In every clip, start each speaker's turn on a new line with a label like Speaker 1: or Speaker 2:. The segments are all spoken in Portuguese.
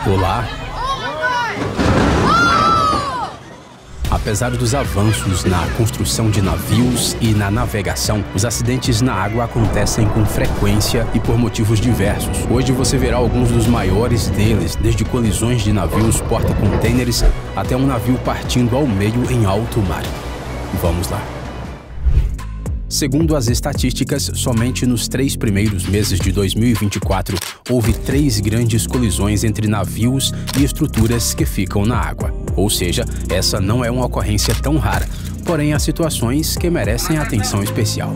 Speaker 1: Olá! Apesar dos avanços na construção de navios e na navegação, os acidentes na água acontecem com frequência e por motivos diversos. Hoje você verá alguns dos maiores deles, desde colisões de navios porta-contêineres até um navio partindo ao meio em alto mar. Vamos lá! Segundo as estatísticas, somente nos 3 primeiros meses de 2024, houve 3 grandes colisões entre navios e estruturas que ficam na água. Ou seja, essa não é uma ocorrência tão rara, porém há situações que merecem atenção especial.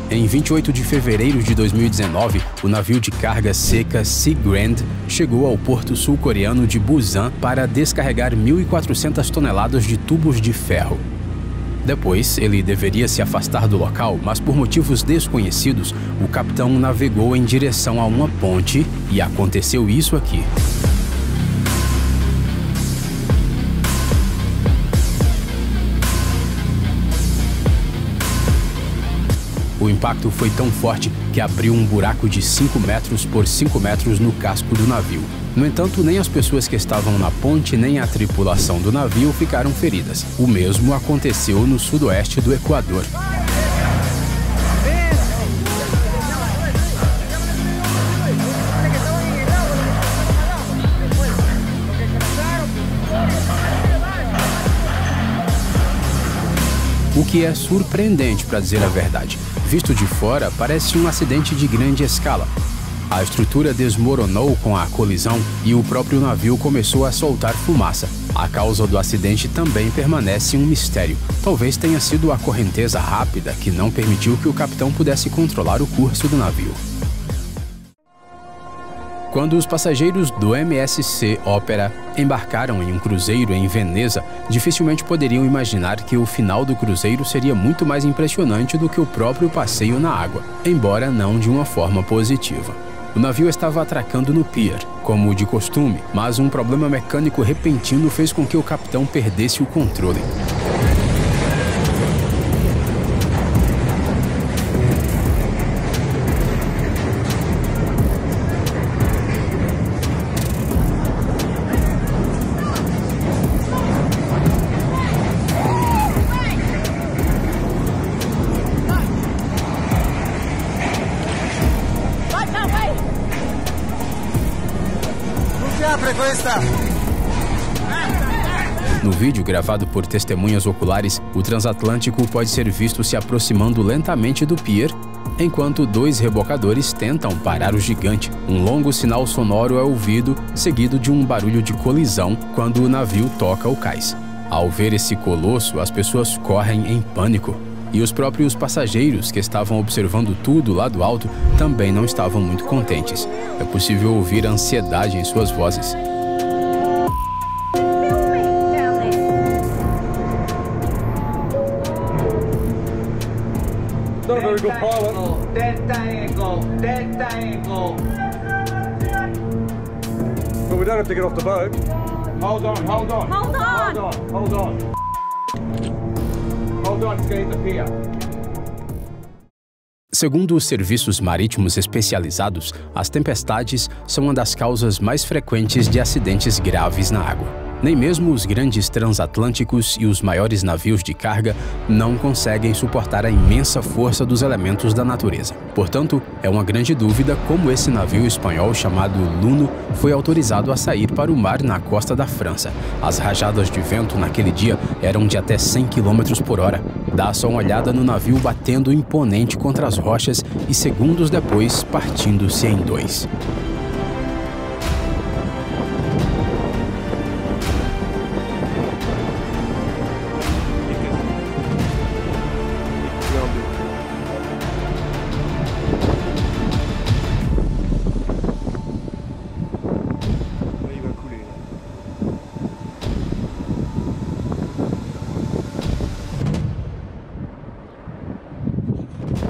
Speaker 1: Em 28 de fevereiro de 2019, o navio de carga seca Sea Grand chegou ao porto sul-coreano de Busan para descarregar 1.400 toneladas de tubos de ferro. Depois, ele deveria se afastar do local, mas por motivos desconhecidos, o capitão navegou em direção a uma ponte e aconteceu isso aqui. O impacto foi tão forte que abriu um buraco de 5 metros por 5 metros no casco do navio. No entanto, nem as pessoas que estavam na ponte nem a tripulação do navio ficaram feridas. O mesmo aconteceu no sudoeste do Equador. O que é surpreendente, para dizer a verdade. Visto de fora, parece um acidente de grande escala. A estrutura desmoronou com a colisão e o próprio navio começou a soltar fumaça. A causa do acidente também permanece um mistério. Talvez tenha sido a correnteza rápida que não permitiu que o capitão pudesse controlar o curso do navio. Quando os passageiros do MSC Opera embarcaram em um cruzeiro em Veneza, dificilmente poderiam imaginar que o final do cruzeiro seria muito mais impressionante do que o próprio passeio na água, embora não de uma forma positiva. O navio estava atracando no pier, como de costume, mas um problema mecânico repentino fez com que o capitão perdesse o controle. No vídeo gravado por testemunhas oculares, o transatlântico pode ser visto se aproximando lentamente do pier, enquanto 2 rebocadores tentam parar o gigante. Um longo sinal sonoro é ouvido, seguido de um barulho de colisão quando o navio toca o cais. Ao ver esse colosso, as pessoas correm em pânico. E os próprios passageiros que estavam observando tudo lá do alto também não estavam muito contentes. É possível ouvir a ansiedade em suas vozes.
Speaker 2: Not a very good pilot.
Speaker 3: Delta Echo.
Speaker 2: But we don't have to get off the boat.
Speaker 3: Hold on. Hold on, skate the pier.
Speaker 1: Segundo os serviços marítimos especializados, as tempestades são uma das causas mais frequentes de acidentes graves na água. Nem mesmo os grandes transatlânticos e os maiores navios de carga não conseguem suportar a imensa força dos elementos da natureza. Portanto, é uma grande dúvida como esse navio espanhol chamado Luno foi autorizado a sair para o mar na costa da França. As rajadas de vento naquele dia eram de até 100 km por hora. Dá só uma olhada no navio batendo imponente contra as rochas e segundos depois partindo-se em 2.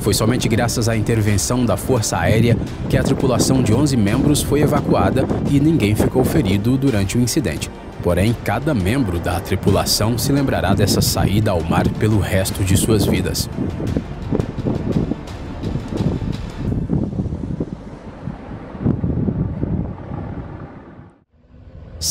Speaker 1: Foi somente graças à intervenção da Força Aérea que a tripulação de 11 membros foi evacuada e ninguém ficou ferido durante o incidente. Porém, cada membro da tripulação se lembrará dessa saída ao mar pelo resto de suas vidas.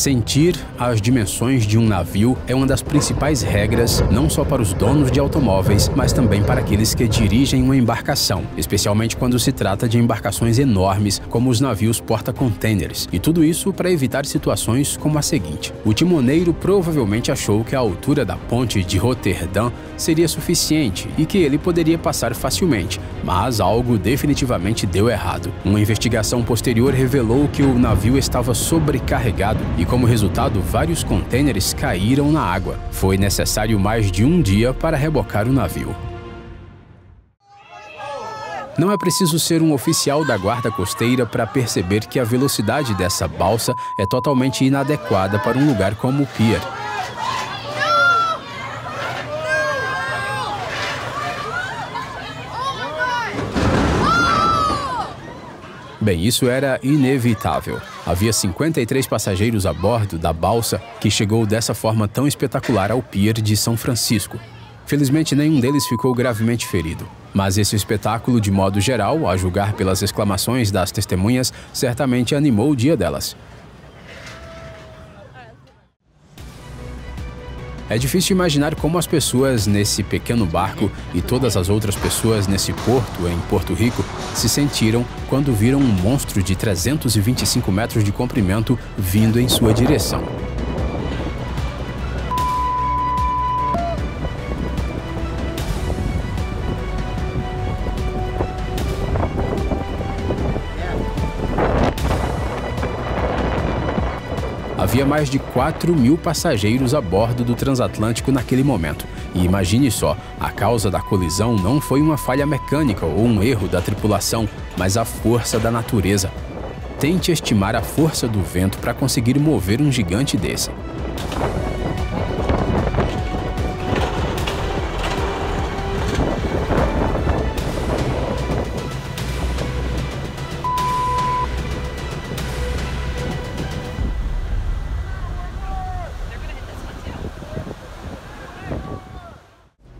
Speaker 1: Sentir as dimensões de um navio é uma das principais regras, não só para os donos de automóveis, mas também para aqueles que dirigem uma embarcação, especialmente quando se trata de embarcações enormes, como os navios porta-containers. E tudo isso para evitar situações como a seguinte. O timoneiro provavelmente achou que a altura da ponte de Roterdã seria suficiente e que ele poderia passar facilmente, mas algo definitivamente deu errado. Uma investigação posterior revelou que o navio estava sobrecarregado e, como resultado, vários contêineres caíram na água. Foi necessário mais de um dia para rebocar o navio. Não é preciso ser um oficial da guarda costeira para perceber que a velocidade dessa balsa é totalmente inadequada para um lugar como o pier. Bem, isso era inevitável. Havia 53 passageiros a bordo da balsa que chegou dessa forma tão espetacular ao pier de São Francisco. Felizmente, nenhum deles ficou gravemente ferido. Mas esse espetáculo, de modo geral, a julgar pelas exclamações das testemunhas, certamente animou o dia delas. É difícil imaginar como as pessoas nesse pequeno barco e todas as outras pessoas nesse porto, em Porto Rico, se sentiram quando viram um monstro de 325 metros de comprimento vindo em sua direção. Havia mais de 4.000 passageiros a bordo do transatlântico naquele momento. E imagine só, a causa da colisão não foi uma falha mecânica ou um erro da tripulação, mas a força da natureza. Tente estimar a força do vento para conseguir mover um gigante desse.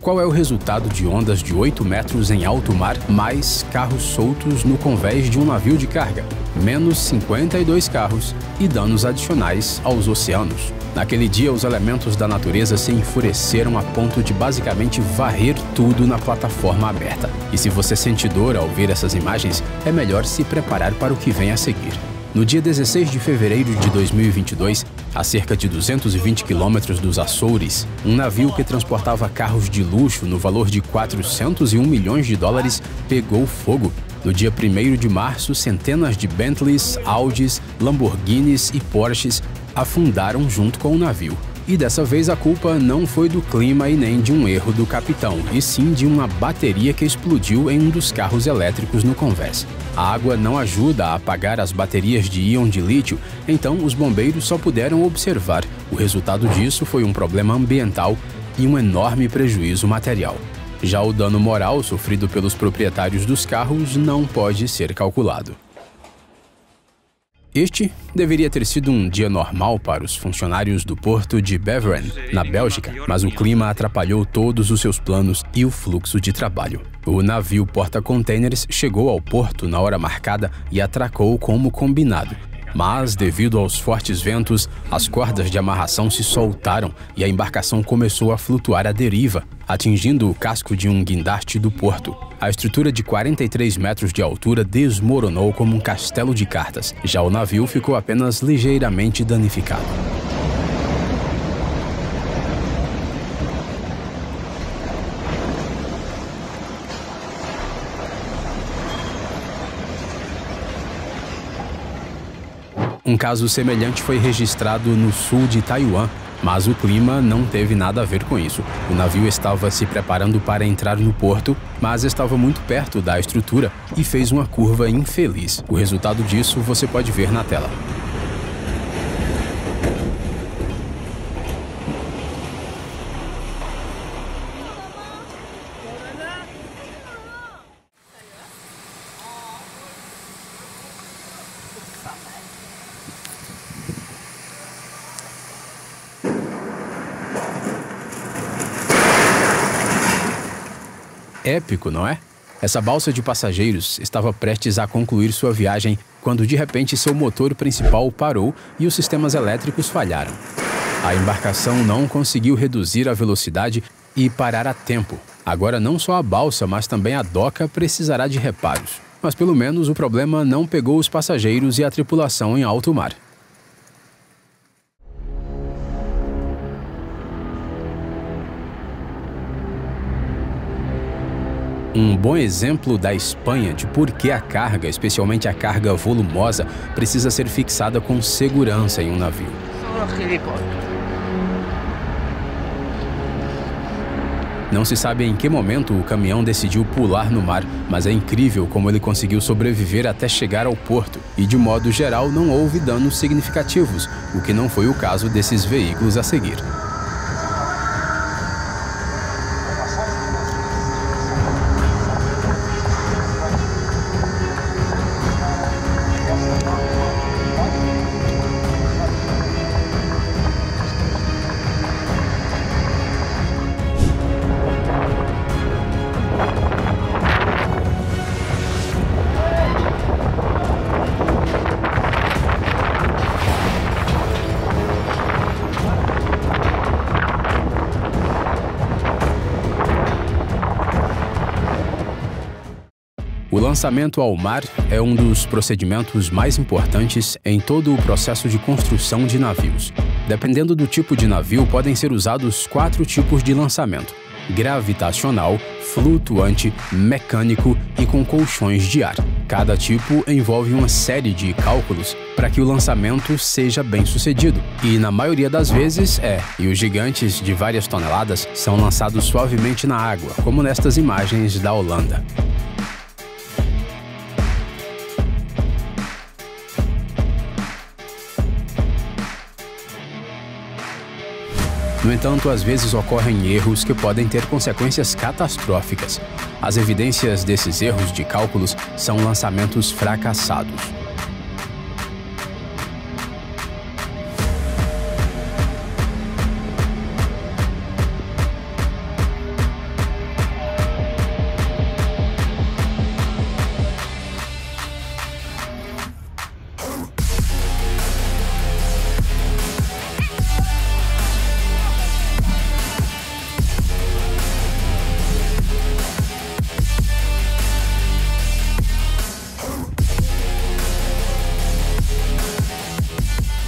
Speaker 1: Qual é o resultado de ondas de 8 metros em alto mar, mais carros soltos no convés de um navio de carga? Menos 52 carros e danos adicionais aos oceanos. Naquele dia, os elementos da natureza se enfureceram a ponto de basicamente varrer tudo na plataforma aberta. E se você sente dor ao ver essas imagens, é melhor se preparar para o que vem a seguir. No dia 16 de fevereiro de 2022, a cerca de 220 quilômetros dos Açores, um navio que transportava carros de luxo no valor de 401 milhões de dólares pegou fogo. No dia 1º de março, centenas de Bentleys, Audis, Lamborghinis e Porsches afundaram junto com o navio. E dessa vez a culpa não foi do clima e nem de um erro do capitão, e sim de uma bateria que explodiu em um dos carros elétricos no convés. A água não ajuda a apagar as baterias de íon de lítio, então os bombeiros só puderam observar. O resultado disso foi um problema ambiental e um enorme prejuízo material. Já o dano moral sofrido pelos proprietários dos carros não pode ser calculado. Este deveria ter sido um dia normal para os funcionários do porto de Beveren, na Bélgica, mas o clima atrapalhou todos os seus planos e o fluxo de trabalho. O navio porta-containers chegou ao porto na hora marcada e atracou como combinado. Mas, devido aos fortes ventos, as cordas de amarração se soltaram e a embarcação começou a flutuar à deriva, atingindo o casco de um guindaste do porto. A estrutura de 43 metros de altura desmoronou como um castelo de cartas. Já o navio ficou apenas ligeiramente danificado. Um caso semelhante foi registrado no sul de Taiwan, mas o clima não teve nada a ver com isso. O navio estava se preparando para entrar no porto, mas estava muito perto da estrutura e fez uma curva infeliz. O resultado disso você pode ver na tela. Épico, não é? Essa balsa de passageiros estava prestes a concluir sua viagem quando de repente seu motor principal parou e os sistemas elétricos falharam. A embarcação não conseguiu reduzir a velocidade e parar a tempo. Agora não só a balsa, mas também a doca precisará de reparos. Mas pelo menos o problema não pegou os passageiros e a tripulação em alto mar. Um bom exemplo da Espanha de por que a carga, especialmente a carga volumosa, precisa ser fixada com segurança em um navio. Não se sabe em que momento o caminhão decidiu pular no mar, mas é incrível como ele conseguiu sobreviver até chegar ao porto. E de modo geral não houve danos significativos, o que não foi o caso desses veículos a seguir. O lançamento ao mar é um dos procedimentos mais importantes em todo o processo de construção de navios. Dependendo do tipo de navio, podem ser usados 4 tipos de lançamento: gravitacional, flutuante, mecânico e com colchões de ar. Cada tipo envolve uma série de cálculos para que o lançamento seja bem sucedido. E na maioria das vezes e os gigantes de várias toneladas são lançados suavemente na água, como nestas imagens da Holanda. No entanto, às vezes ocorrem erros que podem ter consequências catastróficas. As evidências desses erros de cálculos são lançamentos fracassados.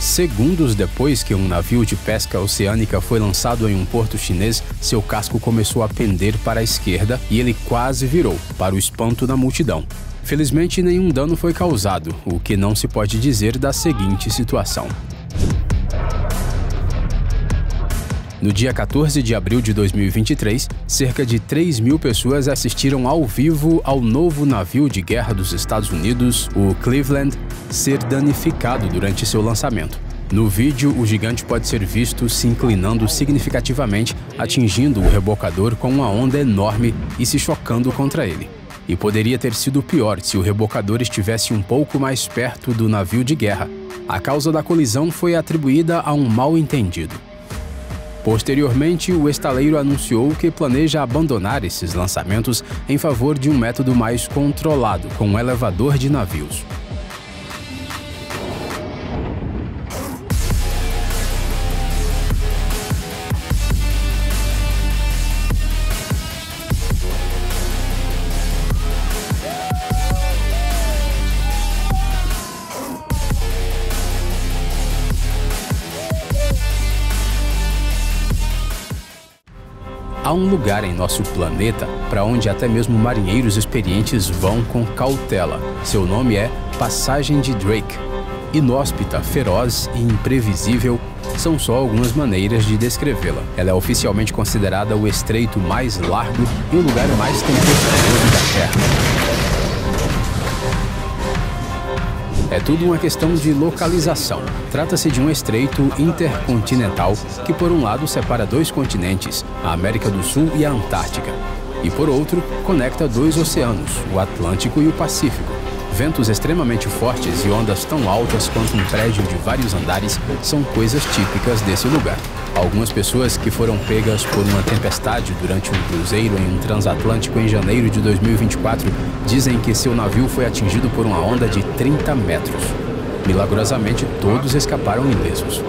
Speaker 1: Segundos depois que um navio de pesca oceânica foi lançado em um porto chinês, seu casco começou a pender para a esquerda e ele quase virou, para o espanto da multidão. Felizmente, nenhum dano foi causado, o que não se pode dizer da seguinte situação. No dia 14 de abril de 2023, cerca de 3.000 pessoas assistiram ao vivo ao novo navio de guerra dos Estados Unidos, o Cleveland, ser danificado durante seu lançamento. No vídeo, o gigante pode ser visto se inclinando significativamente, atingindo o rebocador com uma onda enorme e se chocando contra ele. E poderia ter sido pior se o rebocador estivesse um pouco mais perto do navio de guerra. A causa da colisão foi atribuída a um mal-entendido. Posteriormente, o estaleiro anunciou que planeja abandonar esses lançamentos em favor de um método mais controlado, com um elevador de navios. Há um lugar em nosso planeta para onde até mesmo marinheiros experientes vão com cautela. Seu nome é Passagem de Drake. Inóspita, feroz e imprevisível são só algumas maneiras de descrevê-la. Ela é oficialmente considerada o estreito mais largo e o lugar mais tempestuoso da Terra. É tudo uma questão de localização. Trata-se de um estreito intercontinental que, por um lado, separa 2 continentes, a América do Sul e a Antártica, e, por outro, conecta 2 oceanos, o Atlântico e o Pacífico. Ventos extremamente fortes e ondas tão altas quanto um prédio de vários andares são coisas típicas desse lugar. Algumas pessoas que foram pegas por uma tempestade durante um cruzeiro em um transatlântico em janeiro de 2024 dizem que seu navio foi atingido por uma onda de 30 metros. Milagrosamente, todos escaparam ilesos.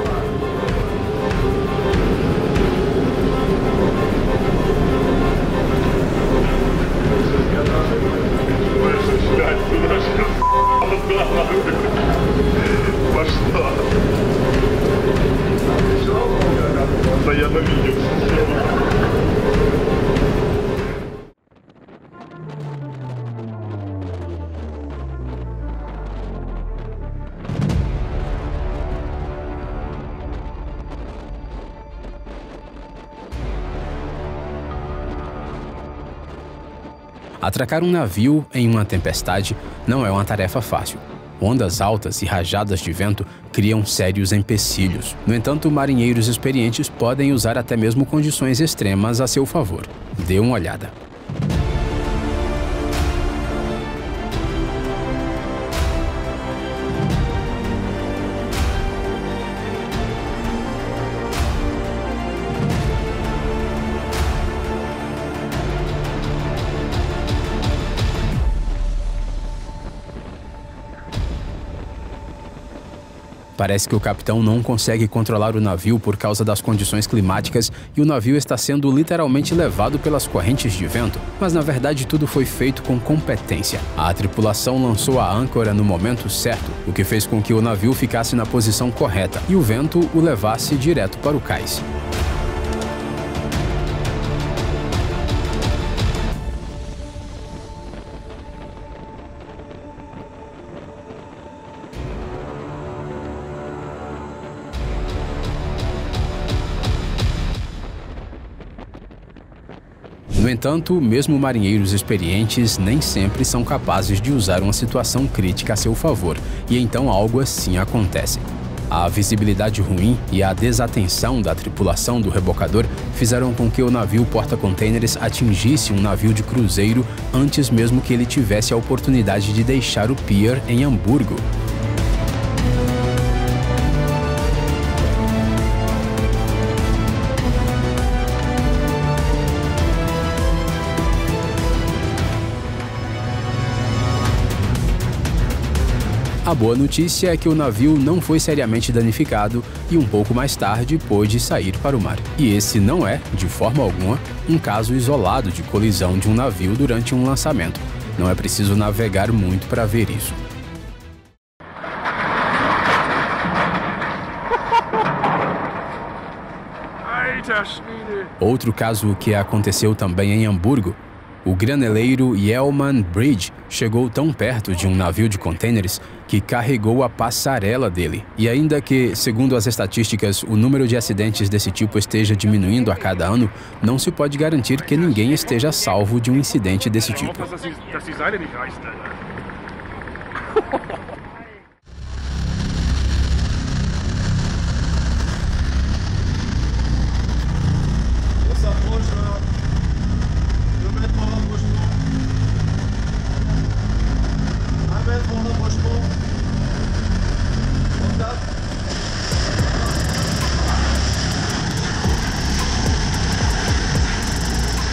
Speaker 1: Atracar um navio em uma tempestade não é uma tarefa fácil. Ondas altas e rajadas de vento criam sérios empecilhos. No entanto, marinheiros experientes podem usar até mesmo condições extremas a seu favor. Dê uma olhada. Parece que o capitão não consegue controlar o navio por causa das condições climáticas e o navio está sendo literalmente levado pelas correntes de vento. Mas na verdade tudo foi feito com competência. A tripulação lançou a âncora no momento certo, o que fez com que o navio ficasse na posição correta e o vento o levasse direto para o cais. No entanto, mesmo marinheiros experientes nem sempre são capazes de usar uma situação crítica a seu favor, e então algo assim acontece. A visibilidade ruim e a desatenção da tripulação do rebocador fizeram com que o navio porta-contêineres atingisse um navio de cruzeiro antes mesmo que ele tivesse a oportunidade de deixar o pier em Hamburgo. A boa notícia é que o navio não foi seriamente danificado e um pouco mais tarde pôde sair para o mar. E esse não é, de forma alguma, um caso isolado de colisão de um navio durante um lançamento. Não é preciso navegar muito para ver isso. Outro caso que aconteceu também em Hamburgo. O graneleiro Yellman Bridge chegou tão perto de um navio de contêineres que carregou a passarela dele. E ainda que, segundo as estatísticas, o número de acidentes desse tipo esteja diminuindo a cada ano, não se pode garantir que ninguém esteja salvo de um incidente desse tipo.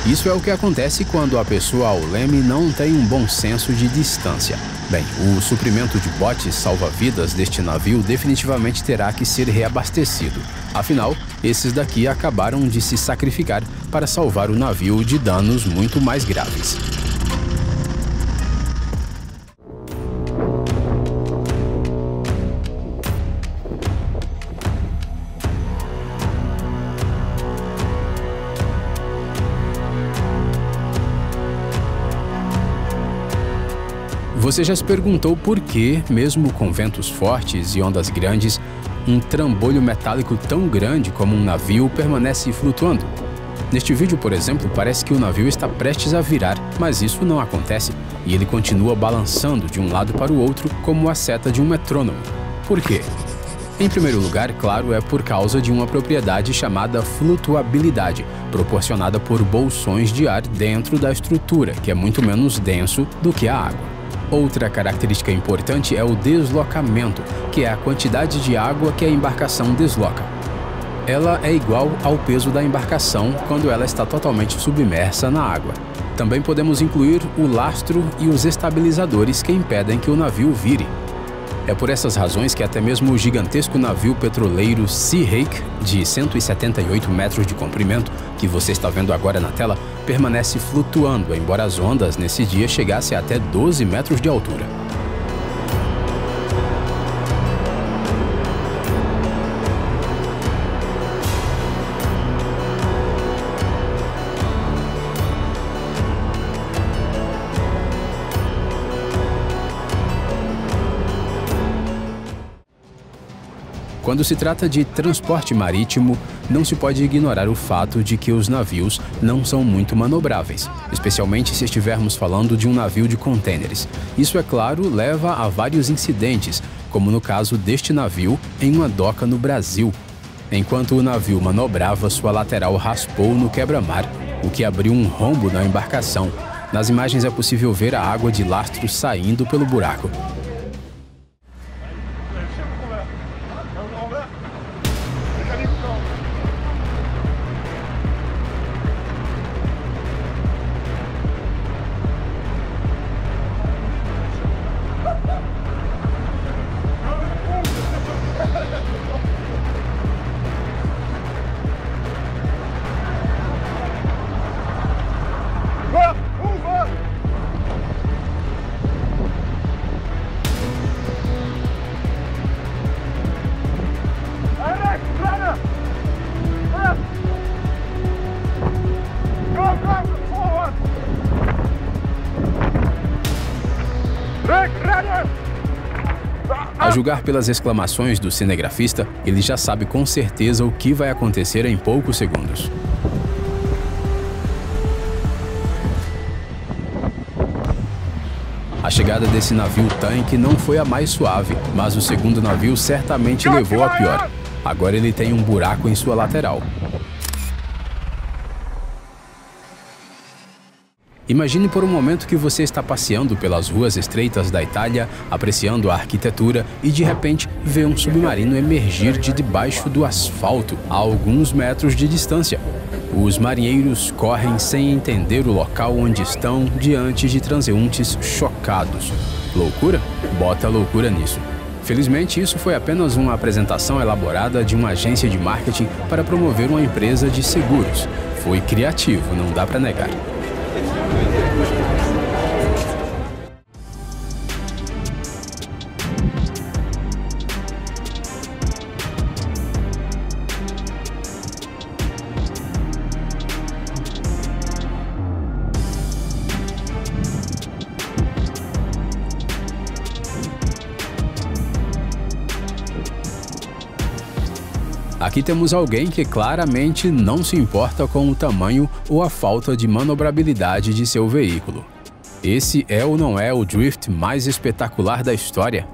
Speaker 1: Isso é o que acontece quando a pessoa ao leme não tem um bom senso de distância. Bem, o suprimento de botes salva-vidas deste navio definitivamente terá que ser reabastecido. Afinal, esses daqui acabaram de se sacrificar para salvar o navio de danos muito mais graves. Você já se perguntou por que, mesmo com ventos fortes e ondas grandes, um trambolho metálico tão grande como um navio permanece flutuando? Neste vídeo, por exemplo, parece que o navio está prestes a virar, mas isso não acontece e ele continua balançando de um lado para o outro como a seta de um metrônomo. Por quê? Em primeiro lugar, claro, é por causa de uma propriedade chamada flutuabilidade, proporcionada por bolsões de ar dentro da estrutura, que é muito menos denso do que a água. Outra característica importante é o deslocamento, que é a quantidade de água que a embarcação desloca. Ela é igual ao peso da embarcação quando ela está totalmente submersa na água. Também podemos incluir o lastro e os estabilizadores que impedem que o navio vire. É por essas razões que até mesmo o gigantesco navio petroleiro Sea Hake, de 178 metros de comprimento, que você está vendo agora na tela, permanece flutuando, embora as ondas nesse dia chegassem até 12 metros de altura. Quando se trata de transporte marítimo, não se pode ignorar o fato de que os navios não são muito manobráveis, especialmente se estivermos falando de um navio de contêineres. Isso, é claro, leva a vários incidentes, como no caso deste navio em uma doca no Brasil. Enquanto o navio manobrava, sua lateral raspou no quebra-mar, o que abriu um rombo na embarcação. Nas imagens é possível ver a água de lastro saindo pelo buraco. A julgar pelas exclamações do cinegrafista, ele já sabe com certeza o que vai acontecer em poucos segundos. A chegada desse navio-tanque não foi a mais suave, mas o segundo navio certamente levou a pior. Agora ele tem um buraco em sua lateral. Imagine por um momento que você está passeando pelas ruas estreitas da Itália, apreciando a arquitetura e de repente vê um submarino emergir de debaixo do asfalto a alguns metros de distância. Os marinheiros correm sem entender o local onde estão diante de transeuntes chocados. Loucura? Bota loucura nisso. Felizmente, isso foi apenas uma apresentação elaborada de uma agência de marketing para promover uma empresa de seguros. Foi criativo, não dá para negar. Aqui temos alguém que claramente não se importa com o tamanho ou a falta de manobrabilidade de seu veículo. Esse é ou não é o drift mais espetacular da história?